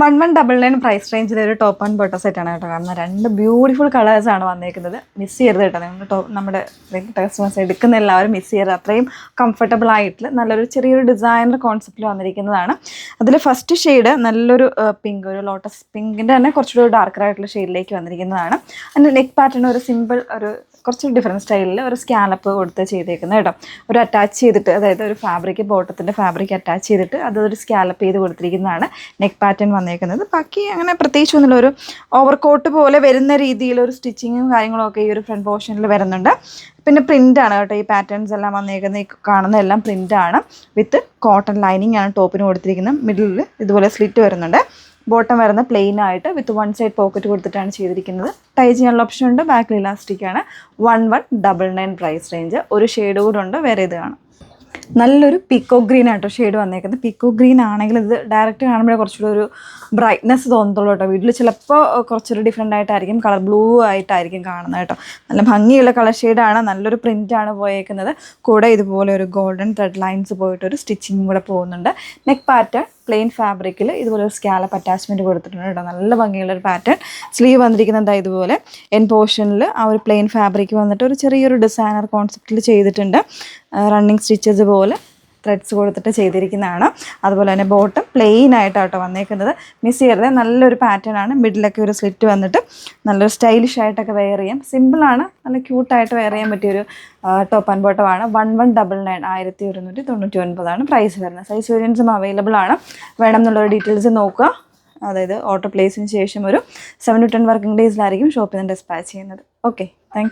1199 price റേഞ്ചിൽ ഒരു top and bottom സെറ്റാണ് കേട്ടോ കാണുന്നത്. രണ്ട് ബ്യൂട്ടിഫുൾ കളേഴ്സാണ് വന്നിരിക്കുന്നത്. മിസ് ചെയ്യരുത് കേട്ടോ, നിങ്ങൾ നമ്മുടെ കസ്റ്റമേഴ്സ് എടുക്കുന്ന എല്ലാവരും മിസ് ചെയ്യരുത്. അത്രയും കംഫർട്ടബിൾ ആയിട്ടുള്ള നല്ലൊരു ചെറിയൊരു ഡിസൈനർ കോൺസെപ്റ്റിൽ വന്നിരിക്കുന്നതാണ്. അതിൽ ഫസ്റ്റ് ഷെയ്ഡ് നല്ലൊരു പിങ്ക്, ഒരു ലോട്ടസ് പിങ്കിൻ്റെ തന്നെ കുറച്ചുകൂടി ഡാർക്കർ ആയിട്ടുള്ള ഷെയ്ഡിലേക്ക് വന്നിരിക്കുന്നതാണ്. അതിൻ്റെ നെക്ക് പാറ്റേൺ ഒരു സിമ്പിൾ, ഒരു കുറച്ച് ഡിഫറെൻറ്റ് സ്റ്റൈലിൽ ഒരു സ്കാലപ്പ് കൊടുത്ത് ചെയ്തേക്കുന്നത് കേട്ടോ. ഒരു അറ്റാച്ച് ചെയ്തിട്ട്, അതായത് ഒരു ഫാബ്രിക്, ബോട്ടത്തിൻ്റെ ഫാബ്രിക് അറ്റാച്ച് ചെയ്തിട്ട് അതൊരു സ്കാലപ്പ് ചെയ്ത് കൊടുത്തിരിക്കുന്നതാണ് നെക്ക് പാറ്റേൺ വന്നേക്കുന്നത്. ബാക്കി അങ്ങനെ പ്രത്യേകിച്ചൊന്നുമില്ല, ഒരു ഓവർകോട്ട് പോലെ വരുന്ന രീതിയിലൊരു സ്റ്റിച്ചിങ്ങും കാര്യങ്ങളൊക്കെ ഈ ഒരു ഫ്രണ്ട് പോർഷനിൽ വരുന്നുണ്ട്. പിന്നെ പ്രിൻ്റാണ് കേട്ടോ, ഈ പാറ്റേൺസ് എല്ലാം വന്നേക്കുന്നത്, ഈ കാണുന്ന എല്ലാം പ്രിൻ്റാണ് വിത്ത് കോട്ടൺ ലൈനിങ് ആണ് ടോപ്പിന് കൊടുത്തിരിക്കുന്നത്. മിഡിലിൽ ഇതുപോലെ സ്ലിറ്റ് വരുന്നുണ്ട്. ബോട്ടം വരുന്ന പ്ലെയിൻ ആയിട്ട് വിത്ത് വൺ സൈഡ് പോക്കറ്റ് കൊടുത്തിട്ടാണ് ചെയ്തിരിക്കുന്നത്. ടൈ ചെയ്യാനുള്ള ഓപ്ഷൻ ഉണ്ട്. ബാക്കിൽ ഇലാസ്റ്റിക് ആണ്. 1199 പ്രൈസ് റേഞ്ച്. ഒരു ഷെയ്ഡ് കൂടെ ഉണ്ട്, വേറെ ഇത് കാണാം. നല്ലൊരു പീക്കോ ഗ്രീൻ ആയിട്ടോ ഷെയ്ഡ് വന്നേക്കുന്നത്. പീക്കോ ഗ്രീൻ ആണെങ്കിൽ ഇത് ഡയറക്റ്റ് കാണുമ്പോഴേ കുറച്ചുകൂടി ഒരു ബ്രൈറ്റ്നെസ് തോന്നത്തുള്ളൂ കേട്ടോ. വീട്ടിൽ ചിലപ്പോൾ കുറച്ചൊരു ഡിഫറെൻ്റ് ആയിട്ടായിരിക്കും, കളർ ബ്ലൂ ആയിട്ടായിരിക്കും കാണുന്നത് കേട്ടോ. നല്ല ഭംഗിയുള്ള കളർ ഷെയ്ഡാണ്. നല്ലൊരു പ്രിൻ്റാണ് പോയേക്കുന്നത്. കൂടെ ഇതുപോലെ ഒരു ഗോൾഡൻ ത്രെഡ് ലൈൻസ് പോയിട്ടൊരു സ്റ്റിച്ചിങ് കൂടെ പോകുന്നുണ്ട്. നെക്ക് പാറ്റേൺ പ്ലെയിൻ ഫാബ്രിക്കിൽ ഇതുപോലെ ഒരു സ്കാലപ്പ് അറ്റാച്ച്മെൻറ്റ് കൊടുത്തിട്ടുണ്ട് കേട്ടോ. നല്ല ഭംഗിയുള്ളൊരു പാറ്റേൺ. സ്ലീവ് വന്നിരിക്കുന്നത് ഇതുപോലെ എൻ പോർഷനിൽ ആ ഒരു പ്ലെയിൻ ഫാബ്രിക് വന്നിട്ട് ഒരു ചെറിയൊരു ഡിസൈനർ കോൺസെപ്റ്റിൽ ചെയ്തിട്ടുണ്ട്. റണ്ണിങ് സ്റ്റിച്ചസ് പോലെ ത്രെഡ്സ് കൊടുത്തിട്ട് ചെയ്തിരിക്കുന്നതാണ്. അതുപോലെ തന്നെ ബോട്ടം പ്ലെയിൻ ആയിട്ടാട്ടോ വന്നേക്കുന്നത്. മിസ് ചെയ്യരുത്. നല്ലൊരു പാറ്റേൺ ആണ്. മിഡിലൊക്കെ ഒരു സ്ലിറ്റ് വന്നിട്ട് നല്ലൊരു സ്റ്റൈലിഷ് ആയിട്ടൊക്കെ വെയർ ചെയ്യാം. സിമ്പിളാണ്, നല്ല ക്യൂട്ടായിട്ട് വെയർ ചെയ്യാൻ പറ്റിയൊരു ടോപ്പ് ആൻഡ് ബോട്ടം ആണ്. 1199 1199 പ്രൈസ് വരുന്നത്. സൈസ് വേരിയൻസും അവൈലബിൾ ആണ്. വേണം എന്നുള്ളൊരു ഡീറ്റെയിൽസ് നോക്കുക. അതായത് ഓർഡർ പ്ലേസിന് ശേഷം ഒരു 7 to 10 വർക്കിംഗ് ഡേയ്സിലായിരിക്കും ഷോപ്പിൽ നിന്ന് ഡിസ്പാച്ച് ചെയ്യുന്നത്. ഓക്കെ.